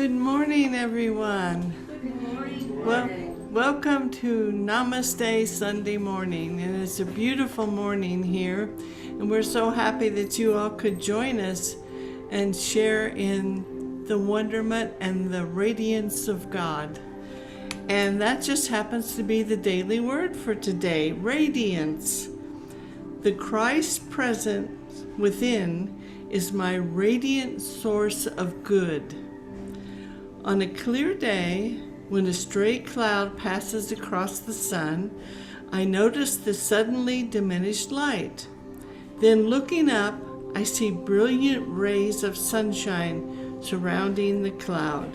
Good morning, everyone. Good morning. Welcome to Namaste Sunday morning, and it's a beautiful morning here, and we're so happy that you all could join us and share in the wonderment and the radiance of God. And that just happens to be the daily word for today, radiance. The Christ present within is my radiant source of good. On a clear day, when a stray cloud passes across the sun, I notice the suddenly diminished light. Then looking up, I see brilliant rays of sunshine surrounding the cloud.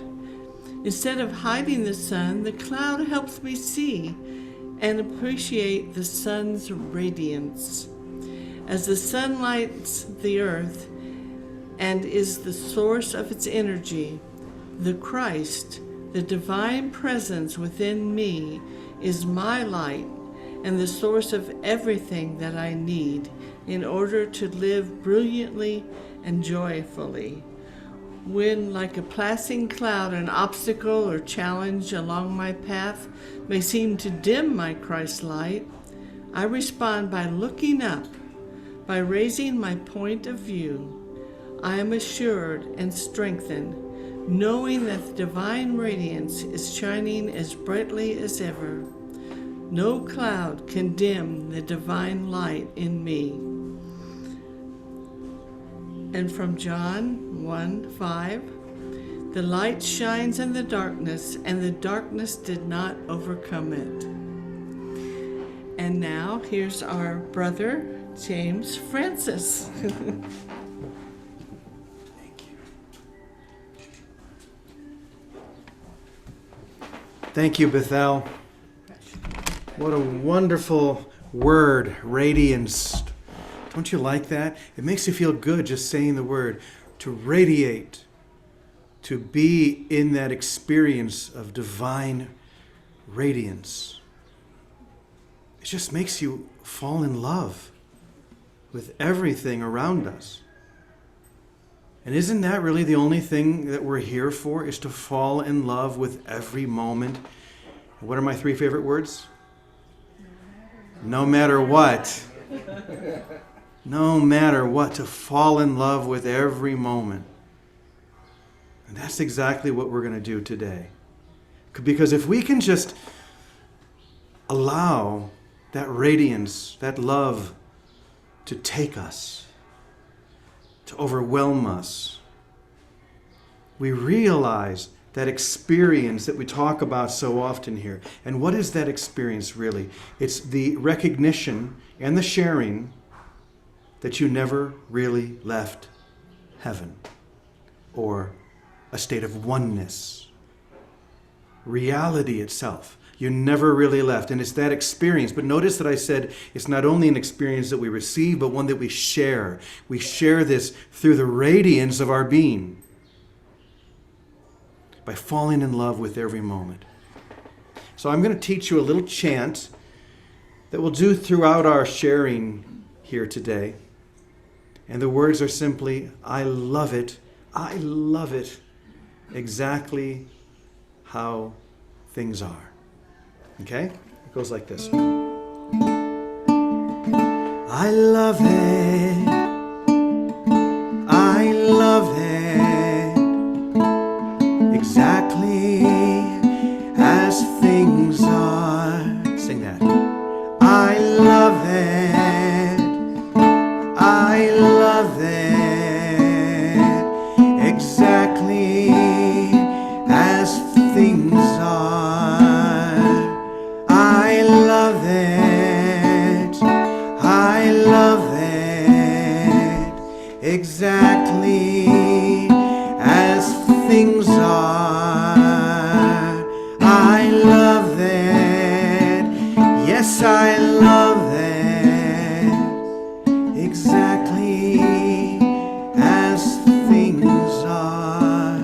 Instead of hiding the sun, the cloud helps me see and appreciate the sun's radiance. As the sun lights the earth and is the source of its energy, the Christ, the divine presence within me, is my light and the source of everything that I need in order to live brilliantly and joyfully. When, like a passing cloud, an obstacle or challenge along my path may seem to dim my Christ light, I respond by looking up, by raising my point of view. I am assured and strengthened, knowing that the divine radiance is shining as brightly as ever. No cloud can dim the divine light in me. And from John 1:5, the light shines in the darkness, and the darkness did not overcome it. And now here's our brother, James Francis. Thank you, Bethel. What a wonderful word, radiance. Don't you like that? It makes you feel good just saying the word. To radiate, to be in that experience of divine radiance. It just makes you fall in love with everything around us. And isn't that really the only thing that we're here for, is to fall in love with every moment? And what are my 3 favorite words? No matter what. No matter what, to fall in love with every moment. And that's exactly what we're going to do today. Because if we can just allow that radiance, that love to take us, to overwhelm us, we realize that experience that we talk about so often here. And what is that experience really? It's the recognition and the sharing that you never really left heaven, or a state of oneness. Reality itself. You never really left. And it's that experience. But notice that I said it's not only an experience that we receive, but one that we share. We share this through the radiance of our being, by falling in love with every moment. So I'm going to teach you a little chant that we'll do throughout our sharing here today. And the words are simply, I love it exactly how things are. Okay? It goes like this. I love it. I love it exactly as things are. Sing that. I love it. I love it exactly as things are. I love it. I love it exactly as things are. I love it. Yes, I love it exactly as things are.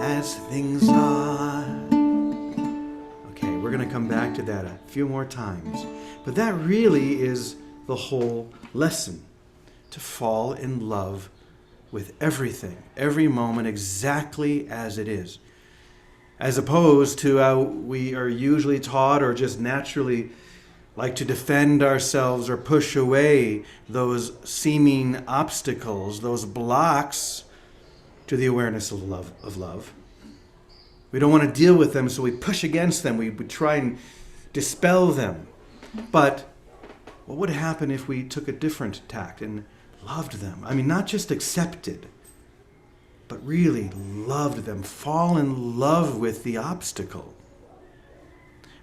As things are. Okay, we're going to come back to that a few more times. But that really is the whole lesson. To fall in love with everything, every moment exactly as it is. as opposed to how we are usually taught or just naturally like to defend ourselves or push away those seeming obstacles, those blocks to the awareness of love. We don't want to deal with them, so we push against them. We try and dispel them. But what would happen if we took a different tack and loved them? I mean, not just accepted, but really loved them, fall in love with the obstacle.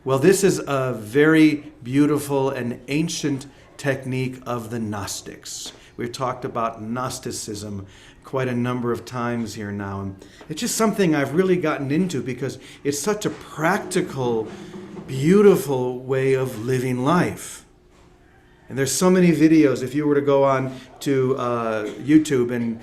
Well, this is a very beautiful and ancient technique of the Gnostics. We've talked about Gnosticism quite a number of times here now. And it's just something I've really gotten into because it's such a practical, beautiful way of living life. And there's so many videos. If you were to go on to YouTube, and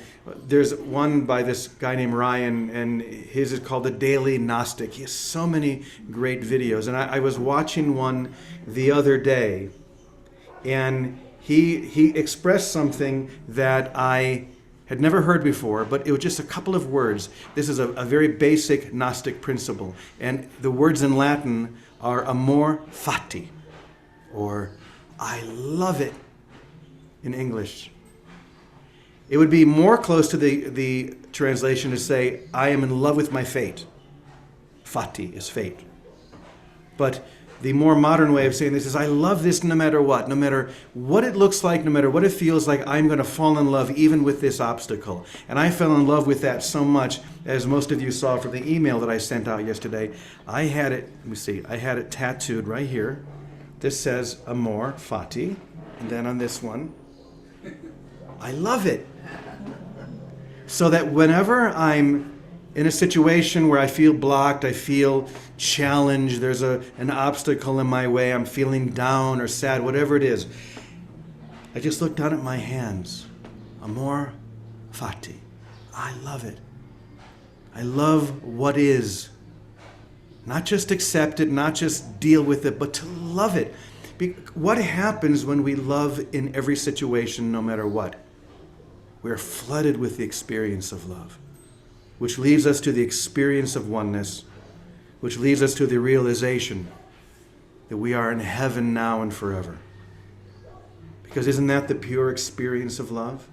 there's one by this guy named Ryan, and his is called the Daily Gnostic. He has so many great videos. And I was watching one the other day, and he expressed something that I had never heard before, but it was just a couple of words. This is a very basic Gnostic principle. And the words in Latin are Amor Fati, or I love it in English. It would be more close to the translation to say, I am in love with my fate. Fati is fate. But the more modern way of saying this is, I love this no matter what it looks like, no matter what it feels like, I'm going to fall in love even with this obstacle. And I fell in love with that so much, as most of you saw from the email that I sent out yesterday. I had it tattooed right here. This says Amor Fati, and then on this one, I love it. So that whenever I'm in a situation where I feel blocked, I feel challenged, there's an obstacle in my way, I'm feeling down or sad, whatever it is, I just look down at my hands. Amor Fati. I love it. I love what is. Not just accept it, not just deal with it, but to love it. What happens when we love in every situation, no matter what? We're flooded with the experience of love, which leads us to the experience of oneness, which leads us to the realization that we are in heaven now and forever. Because isn't that the pure experience of love?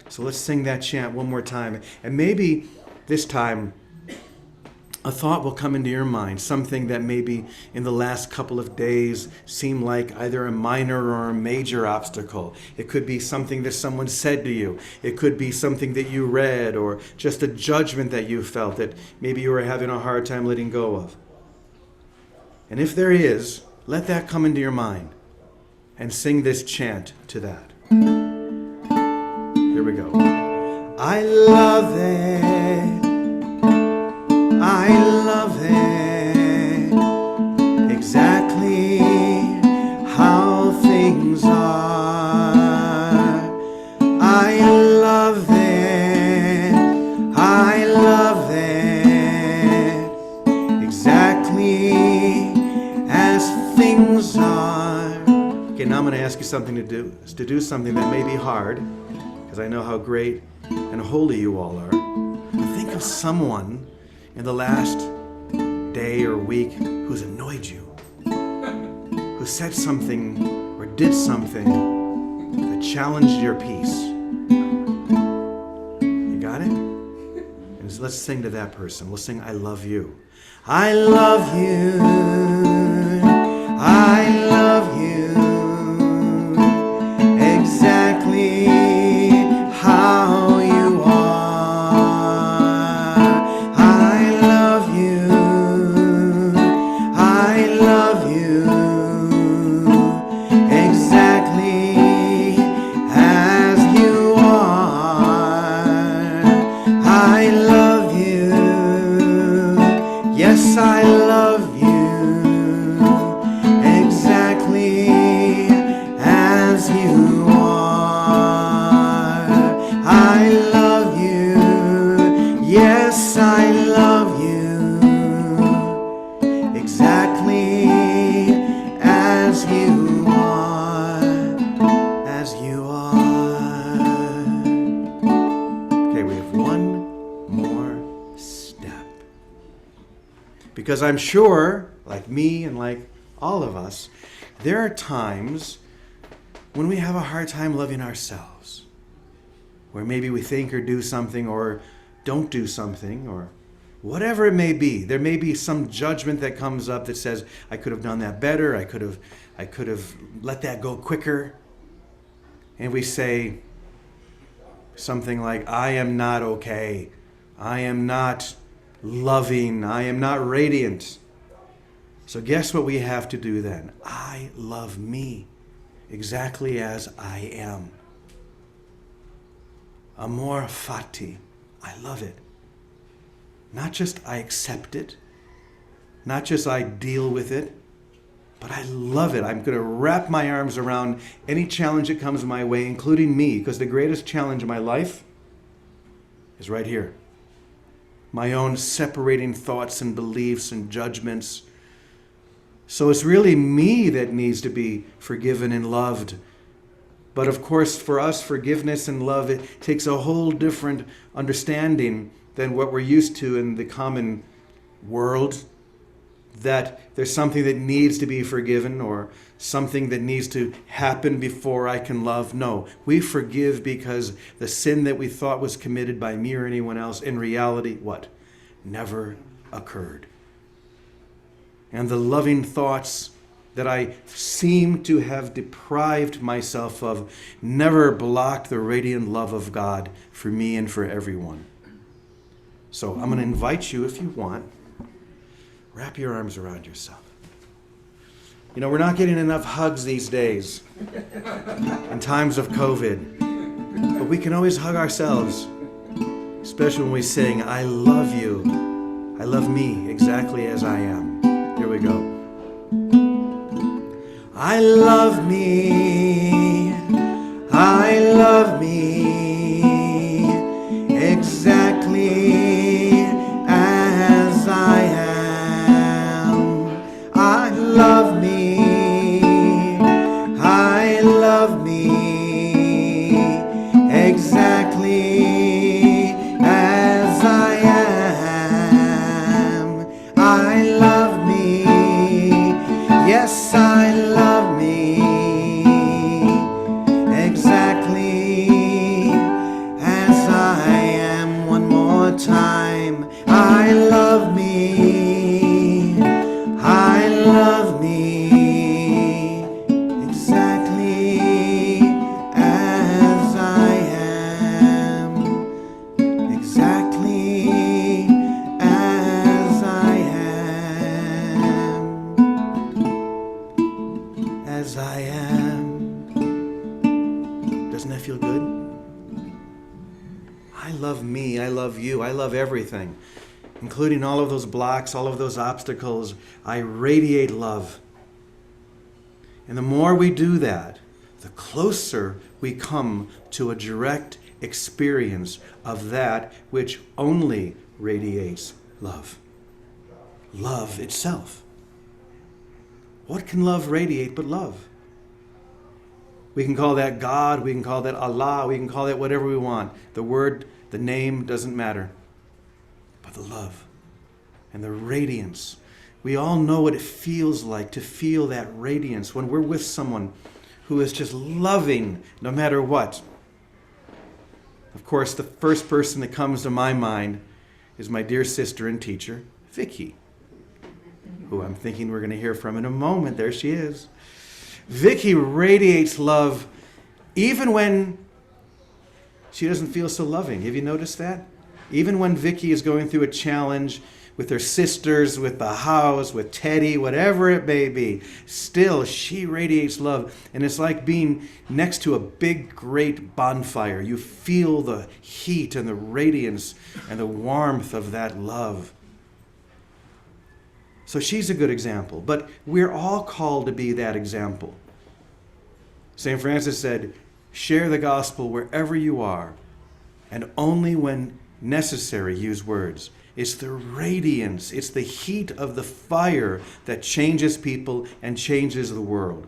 So let's sing that chant one more time. And maybe this time, a thought will come into your mind, something that maybe in the last couple of days seemed like either a minor or a major obstacle. It could be something that someone said to you. It could be something that you read, or just a judgment that you felt that maybe you were having a hard time letting go of. And if there is, let that come into your mind and sing this chant to that. Here we go. I love it. I love it exactly how things are. I love it. I love it exactly as things are. Okay, now I'm going to ask you something to do. It's to do something that may be hard, because I know how great and holy you all are. Think of someone in the last day or week who's annoyed you, who said something or did something that challenged your peace. You got it? And let's sing to that person. We'll sing, I love you. I love you. I love you exactly how you are. I love you exactly as you are. I love you. Yes, I love you exactly as you are. As you are. Okay, we have one more step. Because I'm sure, like me and like all of us, there are times when we have a hard time loving ourselves. Where maybe we think or do something or don't do something or whatever it may be. There may be some judgment that comes up that says, I could have done that better. I could have let that go quicker. And we say something like, I am not okay. I am not loving. I am not radiant. So guess what we have to do then? I love me exactly as I am. Amor Fati. I love it. Not just I accept it. Not just I deal with it. But I love it. I'm going to wrap my arms around any challenge that comes my way, including me, because the greatest challenge in my life is right here. My own separating thoughts and beliefs and judgments. So it's really me that needs to be forgiven and loved. But of course, for us, forgiveness and love, it takes a whole different understanding than what we're used to in the common world. That there's something that needs to be forgiven or something that needs to happen before I can love. No, we forgive because the sin that we thought was committed by me or anyone else, in reality, what? Never occurred. And the loving thoughts that I seem to have deprived myself of never blocked the radiant love of God for me and for everyone. So I'm going to invite you, if you want, wrap your arms around yourself. You know, we're not getting enough hugs these days in times of COVID. But we can always hug ourselves, especially when we sing, I love you. I love me exactly as I am. Here we go. I love me. I love me exactly as I am. I love me. I love me exactly as I am. I love me. Yes, I love me exactly as I am. One more time. I love me. I love me exactly as I am. Exactly as I am. As I am. Doesn't that feel good? I love me. I love you. I love everything, including all of those blocks, all of those obstacles. I radiate love. And the more we do that, the closer we come to a direct experience of that which only radiates love. Love itself. What can love radiate but love? We can call that God, we can call that Allah, we can call that whatever we want. The word, the name doesn't matter. But the love and the radiance. We all know what it feels like to feel that radiance when we're with someone who is just loving no matter what. Of course, the first person that comes to my mind is my dear sister and teacher, Vicky, who I'm thinking we're going to hear from in a moment. There she is. Vicky radiates love even when she doesn't feel so loving. Have you noticed that? Even when Vicky is going through a challenge with her sisters, with the house, with Teddy, whatever it may be, still she radiates love. And it's like being next to a big, great bonfire. You feel the heat and the radiance and the warmth of that love. So she's a good example, but we're all called to be that example. St. Francis said, share the gospel wherever you are, and only when necessary use words. It's the radiance, it's the heat of the fire that changes people and changes the world.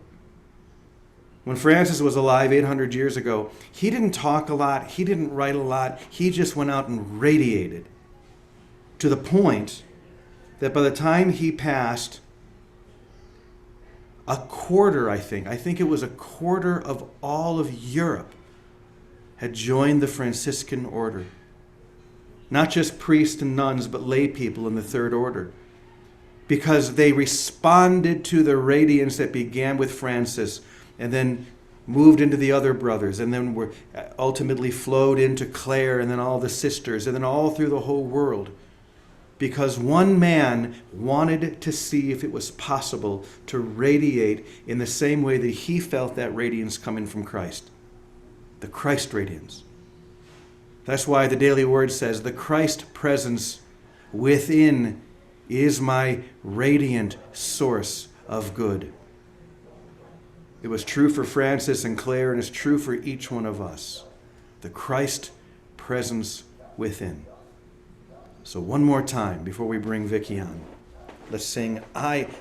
When Francis was alive 800 years ago, he didn't talk a lot, he didn't write a lot, he just went out and radiated to the point that by the time he passed, a quarter, I think it was a quarter of all of Europe had joined the Franciscan order. Not just priests and nuns, but lay people in the third order. Because they responded to the radiance that began with Francis and then moved into the other brothers and then were ultimately flowed into Clare and then all the sisters and then all through the whole world. Because one man wanted to see if it was possible to radiate in the same way that he felt that radiance coming from Christ. The Christ radiance. That's why the Daily Word says, the Christ presence within is my radiant source of good. It was true for Francis and Clare, and it's true for each one of us. The Christ presence within. So one more time before we bring Vicky on. Let's sing,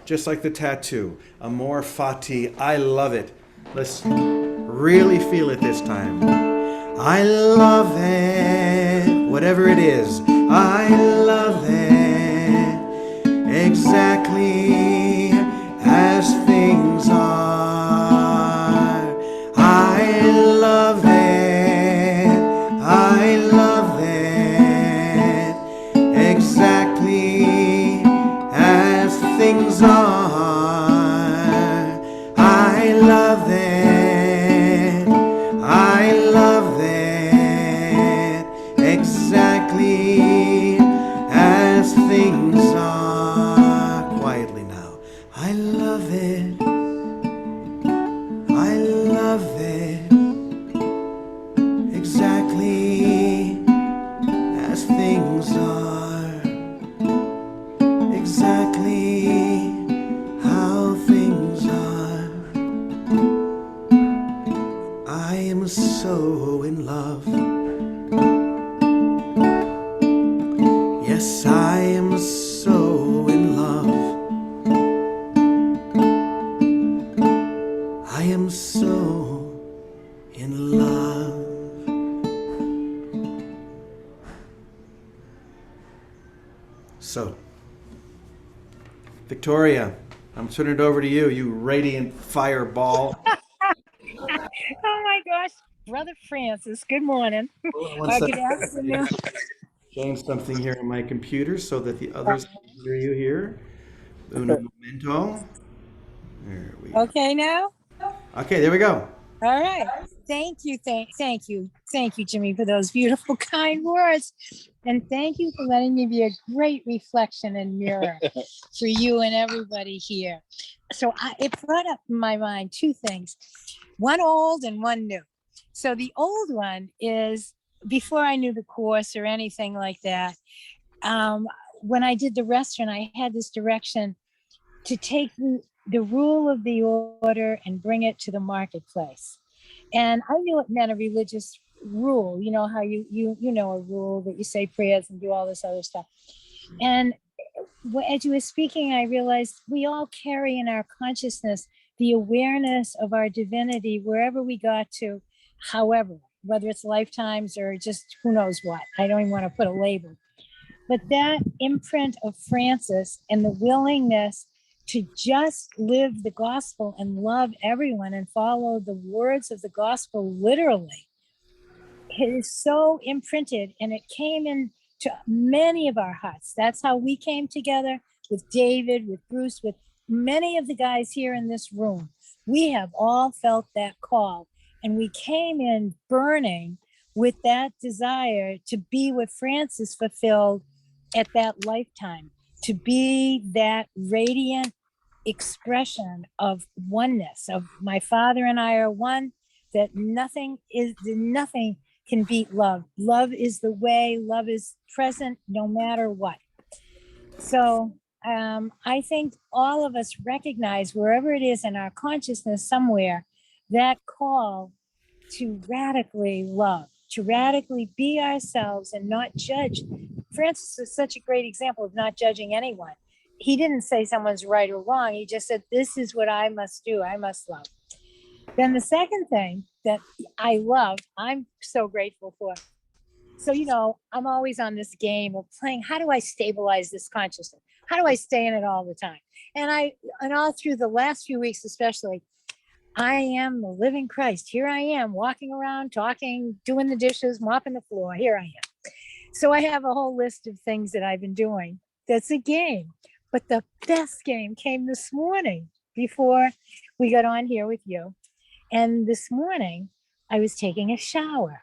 just like the tattoo, Amor Fati, I love it. Let's really feel it this time. I love it, whatever it is, I love it, exactly as things are. I love it, I love it, exactly as things are. I love it, I love it, exactly as things are. Quietly now. I love it, I love it, exactly as things are. Exactly how things are. I am so in love. Yes, I am so in love. I am so in love. So, Victoria, I'm turning it over to you, you radiant fireball. Oh my gosh, Brother Francis, good morning. Hold on one Good second. afternoon. Change something here in my computer so that the others can hear you here. Uno momento. There we go. Okay now? Okay, there we go. All right. Thank you, Jimmy, for those beautiful, kind words. And thank you for letting me be a great reflection and mirror for you and everybody here. So it brought up in my mind two things, one old and one new. So the old one is before I knew the course or anything like that. When I did the restaurant, I had this direction to take the rule of the order and bring it to the marketplace. And I knew it meant a religious rule. You know how you know a rule that you say prayers and do all this other stuff. And as you were speaking, I realized we all carry in our consciousness the awareness of our divinity wherever we got to, however, whether it's lifetimes or just who knows what. I don't even want to put a label. But that imprint of Francis and the willingness to just live the gospel and love everyone and follow the words of the gospel literally, it is so imprinted, and it came into many of our hearts. That's how we came together with David, with Bruce, with many of the guys here in this room. We have all felt that call, and we came in burning with that desire to be what Francis fulfilled at that lifetime, to be that radiant expression of oneness, of my Father and I are one, that nothing can beat love. Love is the way, love is present no matter what. So I think all of us recognize wherever it is in our consciousness somewhere, that call to radically love, to radically be ourselves and not judge. Francis is such a great example of not judging anyone. He didn't say someone's right or wrong. He just said, this is what I must do. I must love. Then the second thing that I love, I'm so grateful for. So, I'm always on this game of playing, how do I stabilize this consciousness? How do I stay in it all the time? And all through the last few weeks, especially, I am the living Christ. Here I am walking around, talking, doing the dishes, mopping the floor. Here I am. So I have a whole list of things that I've been doing. That's a game. But the best game came this morning before we got on here with you. And this morning I was taking a shower.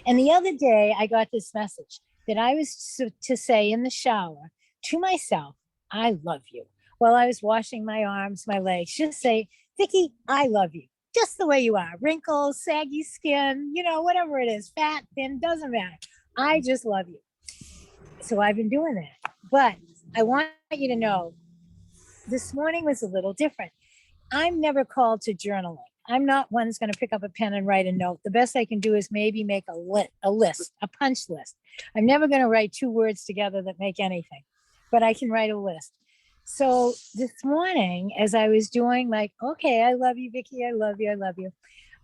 And the other day I got this message that I was to say in the shower to myself, I love you. While I was washing my arms, my legs, just say, Vicki, I love you. Just the way you are. Wrinkles, saggy skin, whatever it is, fat, thin, doesn't matter. I just love you. So I've been doing that. But I want you to know this morning was a little different. I'm never called to journaling. I'm not one that's going to pick up a pen and write a note. The best I can do is maybe make a list, a punch list. I'm never going to write 2 words together that make anything, but I can write a list. So this morning, as I was doing okay, I love you, Vicki, I love you, I love you.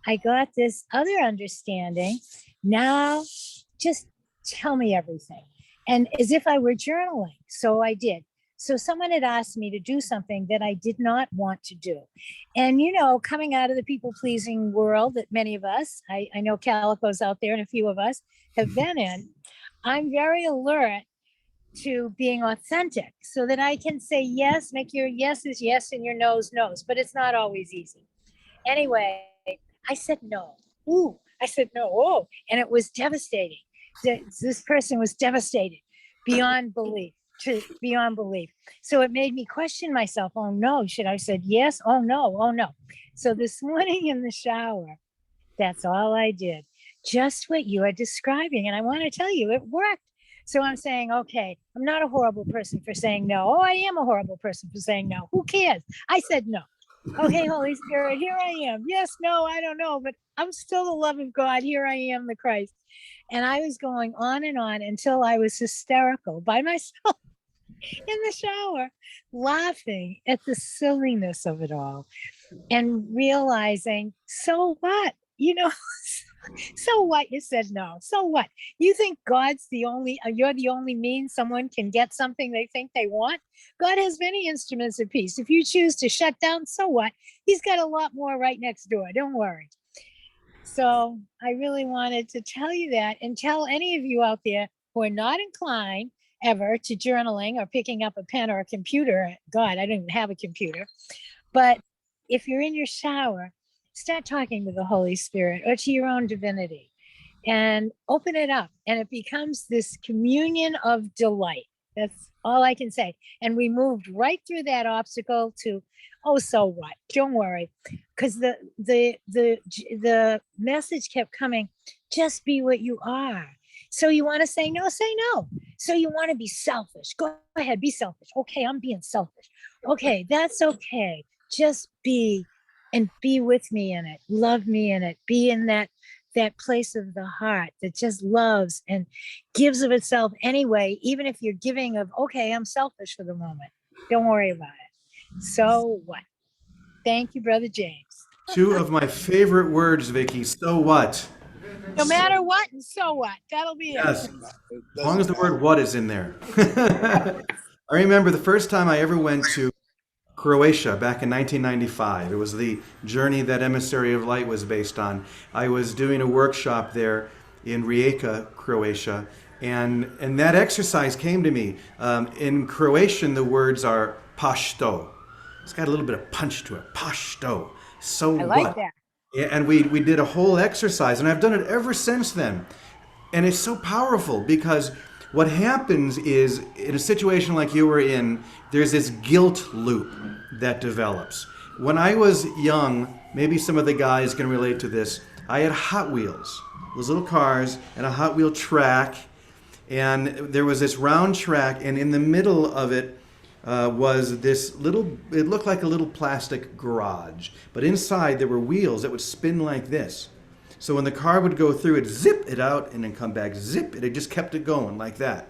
I got this other understanding. Now, just tell me everything. And as if I were journaling. So I did. So someone had asked me to do something that I did not want to do. And, coming out of the people-pleasing world that many of us, I know Calico's out there and a few of us have been in, I'm very alert to being authentic so that I can say yes, make your yeses yes and your no's no's, but it's not always easy. Anyway, I said no. Ooh, I said no. Oh, and it was devastating. This person was devastated beyond belief. So it made me question myself. Oh no, should I have said yes? Oh no. So this morning in the shower, that's all I did. Just what you are describing. And I want to tell you, it worked. So I'm saying, okay, I'm not a horrible person for saying no. Oh, I am a horrible person for saying no. Who cares? I said no. Okay, Holy Spirit, here I am. Yes, no, I don't know, but I'm still the love of God. Here I am, the Christ. And I was going on and on until I was hysterical by myself in the shower, laughing at the silliness of it all and realizing, so what? So what? You said no. So what? You think God's you're the only means someone can get something they think they want? God has many instruments of peace. If you choose to shut down, so what? He's got a lot more right next door. Don't worry. So I really wanted to tell you that and tell any of you out there who are not inclined ever to journaling or picking up a pen or a computer. God, I don't even have a computer. But if you're in your shower, start talking to the Holy Spirit or to your own divinity and open it up. And it becomes this communion of delight. That's all I can say. And we moved right through that obstacle to, oh, so what? Don't worry. Because the message kept coming, just be what you are. So you want to say no, say no. So you want to be selfish. Go ahead, be selfish. Okay, I'm being selfish. Okay, that's okay. Just be and be with me in it. Love me in it. Be in that place of the heart that just loves and gives of itself anyway, even if you're giving of, okay, I'm selfish for the moment. Don't worry about it. So what? Thank you, Brother James. 2 of my favorite words, Vicki. So what? No matter what, and so what? That'll be Yes. it. As long as the word what is in there. I remember the first time I ever went to Croatia back in 1995. It was the journey that Emissary of Light was based on. I was doing a workshop there in Rijeka, Croatia, and that exercise came to me. In Croatian, the words are pašto. It's got a little bit of punch to it. Pašto. So I like what? that. Yeah, and we did a whole exercise, and I've done it ever since then. And it's so powerful because what happens is, in a situation like you were in, there's this guilt loop that develops. When I was young, maybe some of the guys can relate to this, I had Hot Wheels, those little cars, and a Hot Wheel track. And there was this round track, and in the middle of it was this little, it looked like a little plastic garage. But inside there were wheels that would spin like this. So when the car would go through, it'd zip it out and then come back, zip it. It just kept it going like that.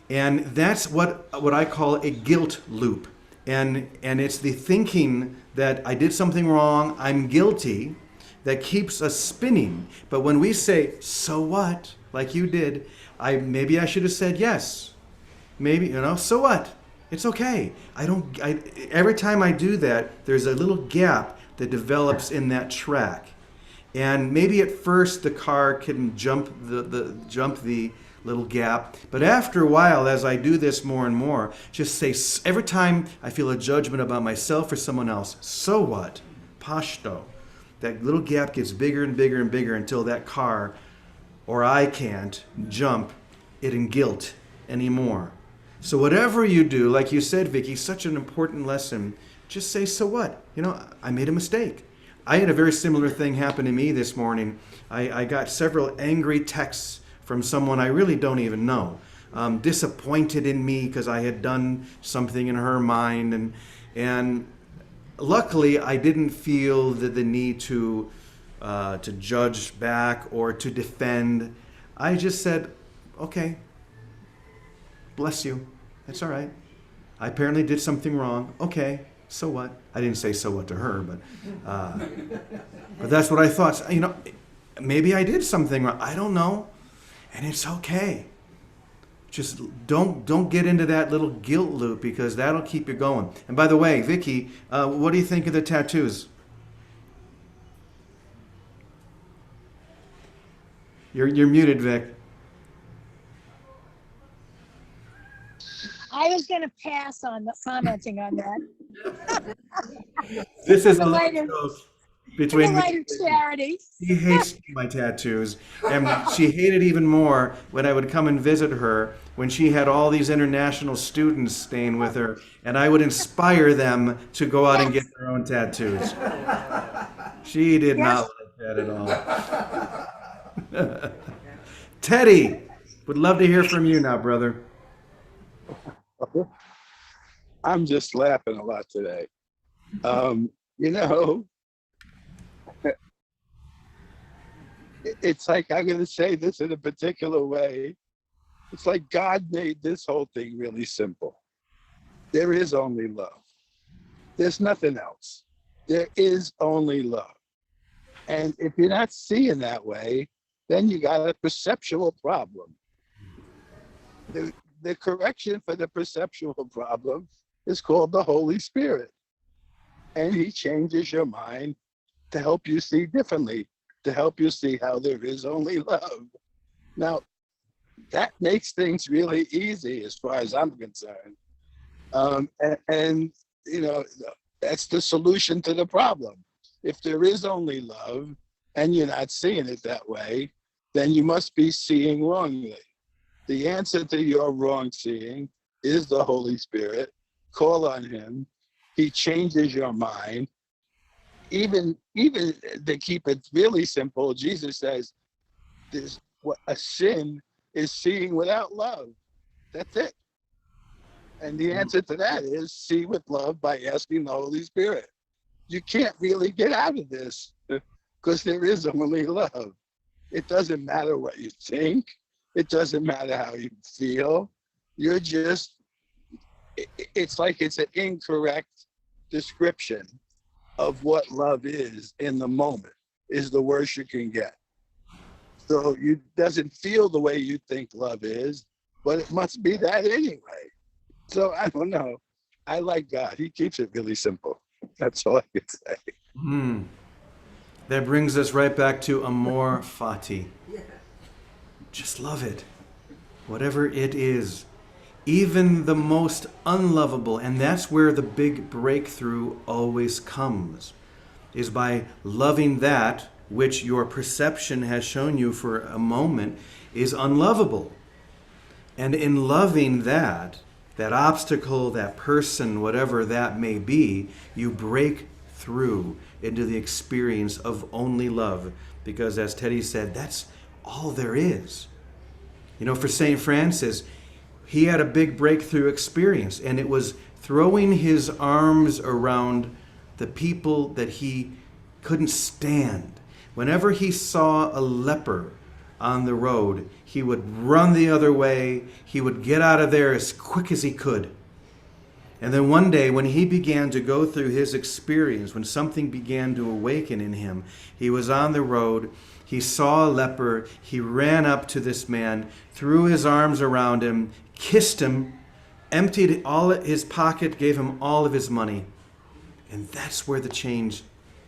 And that's what I call a guilt loop. And it's the thinking that I did something wrong, I'm guilty, that keeps us spinning. But when we say, so what, like you did, maybe I should have said yes. Maybe, so what? It's okay. Every time I do that, there's a little gap that develops in that track. And maybe at first the car can jump the little gap, but after a while, as I do this more and more, just say every time I feel a judgment about myself or someone else, so what? Pashto. That little gap gets bigger and bigger and bigger until that car or I can't jump it in guilt anymore. So whatever you do, like you said, Vicky, such an important lesson, just say, so what? I made a mistake. I had a very similar thing happen to me this morning. I got several angry texts from someone I really don't even know, disappointed in me because I had done something in her mind. And luckily, I didn't feel the need to judge back or to defend. I just said, okay, bless you. It's all right. I apparently did something wrong. Okay, so what? I didn't say so what to her, but that's what I thought. Maybe I did something wrong. I don't know, and it's okay. Just don't get into that little guilt loop because that'll keep you going. And by the way, Vicky, what do you think of the tattoos? You're muted, Vic. I was going to pass on commenting on that. This is a light little of- joke between the me. light of charity. She hates my tattoos, and she hated even more when I would come and visit her when she had all these international students staying with her, and I would inspire them to go out and get their own tattoos. She did not like that at all. Teddy, would love to hear from you now, brother. I'm just laughing a lot today. You know, it's like, I'm going to say this in a particular way. It's like God made this whole thing really simple. There is only love. There's nothing else. There is only love. And if you're not seeing that way, then you got a perceptual problem. The correction for the perceptual problem is called the Holy Spirit. And he changes your mind to help you see differently, to help you see how there is only love. Now, that makes things really easy as far as I'm concerned. And that's the solution to the problem. If there is only love and you're not seeing it that way, then you must be seeing wrongly. The answer to your wrong seeing is the Holy Spirit. Call on him. He changes your mind. Even to keep it really simple, Jesus says, a sin is seeing without love. That's it. And the answer to that is see with love by asking the Holy Spirit. You can't really get out of this because there is only love. It doesn't matter what you think. It doesn't matter how you feel. You're just, it's like it's an incorrect description of what love is in the moment, is the worst you can get. So it doesn't feel the way you think love is, but it must be that anyway. So I don't know. I like God. He keeps it really simple. That's all I can say. That brings us right back to Amor Fati. Just love it. Whatever it is. Even the most unlovable, and that's where the big breakthrough always comes, is by loving that which your perception has shown you for a moment is unlovable. And in loving that obstacle, that person, whatever that may be, you break through into the experience of only love. Because as Teddy said, that's all there is. For St. Francis, he had a big breakthrough experience, and it was throwing his arms around the people that he couldn't stand. Whenever he saw a leper on the road, he would run the other way. He would get out of there as quick as he could. And then one day, when he began to go through his experience, when something began to awaken in him, he was on the road. He saw a leper. He ran up to this man, threw his arms around him, kissed him, emptied all his pocket, gave him all of his money. And that's where the change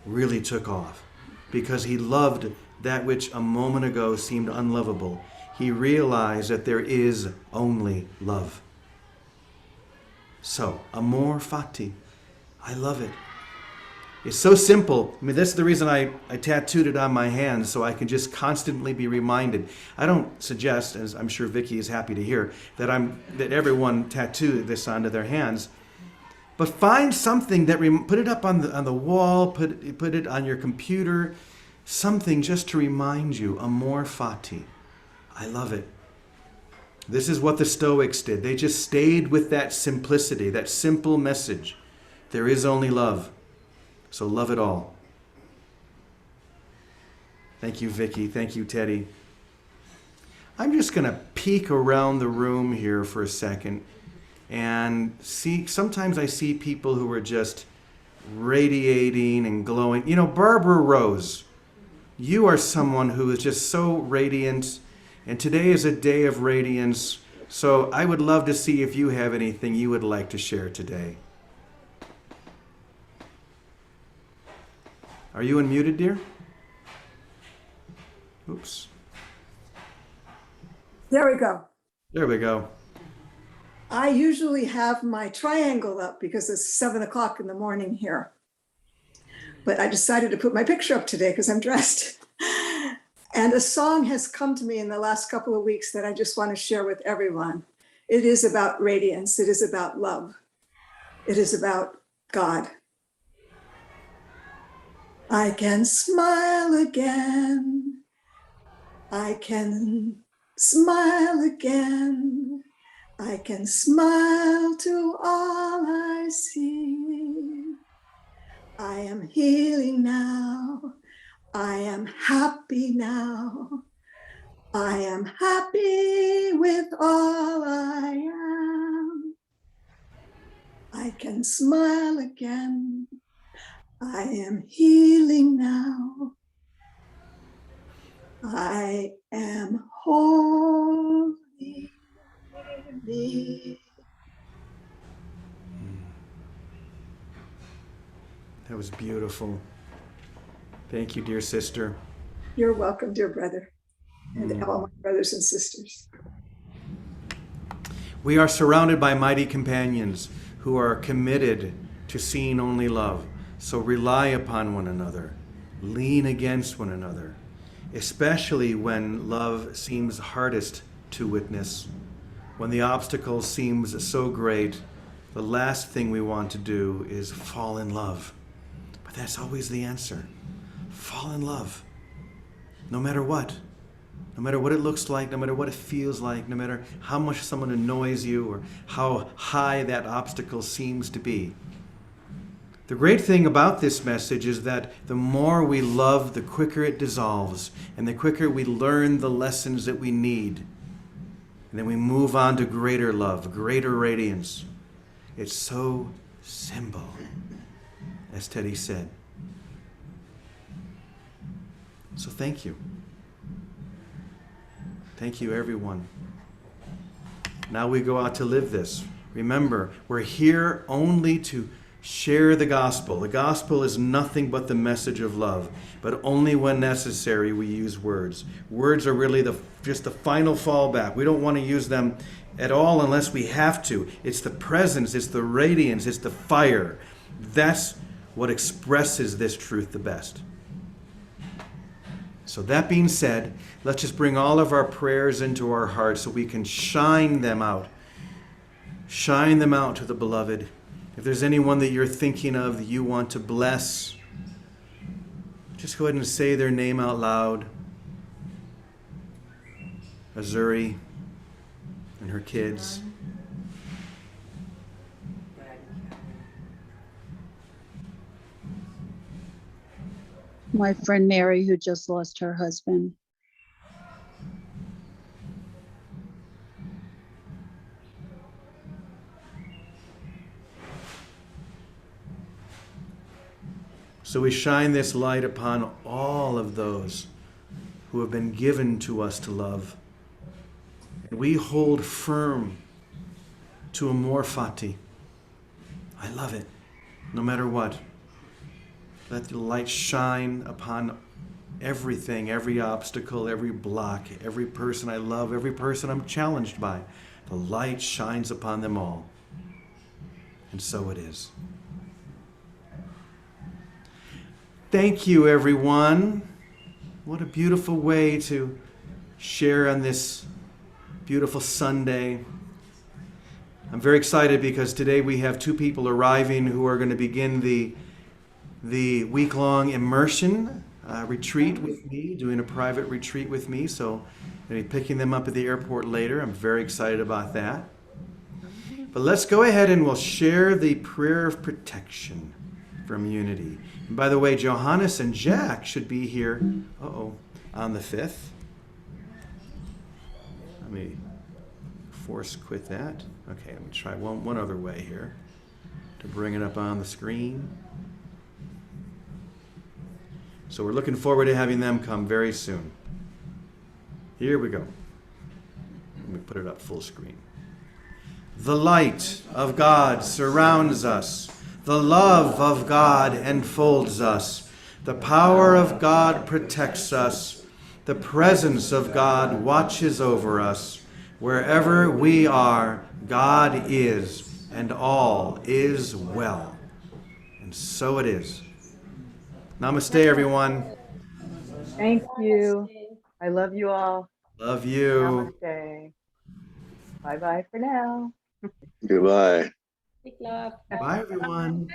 really took off, because he loved that which a moment ago seemed unlovable. He realized that there is only love. So, Amor Fati. I love it. It's so simple. I mean, that's the reason I tattooed it on my hands, so I can just constantly be reminded. I don't suggest, as I'm sure Vicky is happy to hear, that everyone tattoo this onto their hands. But find something that put it up on the wall, put it on your computer, something just to remind you. Amor Fati. I love it. This is what the Stoics did. They just stayed with that simplicity, that simple message. There is only love. So love it all. Thank you, Vicky. Thank you, Teddy. I'm just going to peek around the room here for a second and see. Sometimes I see people who are just radiating and glowing. You know, Barbara Rose, you are someone who is just so radiant. And today is a day of radiance. So I would love to see if you have anything you would like to share today. Are you unmuted, dear? Oops. There we go. There we go. I usually have my triangle up because it's 7 o'clock in the morning here. But I decided to put my picture up today because I'm dressed. And a song has come to me in the last couple of weeks that I just want to share with everyone. It is about radiance. It is about love. It is about God. I can smile again. I can smile again. I can smile to all I see. I am healing now. I am happy now. I am happy with all I am. I can smile again. I am healing now. I am holy. That was beautiful. Thank you, dear sister. You're welcome, dear brother, and all my brothers and sisters. We are surrounded by mighty companions who are committed to seeing only love. So rely upon one another. Lean against one another, especially when love seems hardest to witness. When the obstacle seems so great, the last thing we want to do is fall in love. But that's always the answer. Fall in love. No matter what. No matter what it looks like, no matter what it feels like, no matter how much someone annoys you or how high that obstacle seems to be. The great thing about this message is that the more we love, the quicker it dissolves, and the quicker we learn the lessons that we need. And then we move on to greater love, greater radiance. It's so simple, as Teddy said. So thank you. Thank you, everyone. Now we go out to live this. Remember, we're here only to share the gospel. The gospel is nothing but the message of love, but only when necessary we use words. Words are really just the final fallback. We don't want to use them at all unless we have to. It's the presence, it's the radiance, it's the fire. That's what expresses this truth the best. So that being said, let's just bring all of our prayers into our hearts so we can shine them out. Shine them out to the beloved. If there's anyone that you're thinking of that you want to bless, just go ahead and say their name out loud. Azuri and her kids. My friend Mary, who just lost her husband. So we shine this light upon all of those who have been given to us to love. And we hold firm to Amor Fati. I love it, no matter what. Let the light shine upon everything, every obstacle, every block, every person I love, every person I'm challenged by. The light shines upon them all. And so it is. Thank you, everyone. What a beautiful way to share on this beautiful Sunday. I'm very excited because today we have two people arriving who are going to begin the week-long immersion retreat with me, doing a private retreat with me. So I'm going to be picking them up at the airport later. I'm very excited about that. But let's go ahead and we'll share the prayer of protection from unity. And by the way, Johannes and Jack should be here on the 5th. Let me force quit that. Okay, let me try one other way here to bring it up on the screen. So we're looking forward to having them come very soon. Here we go. Let me put it up full screen. The light of God surrounds us. The love of God enfolds us. The power of God protects us. The presence of God watches over us. Wherever we are, God is, and all is well. And so it is. Namaste, everyone. Thank you. I love you all. Love you. Namaste. Bye-bye for now. Goodbye. Bye, everyone.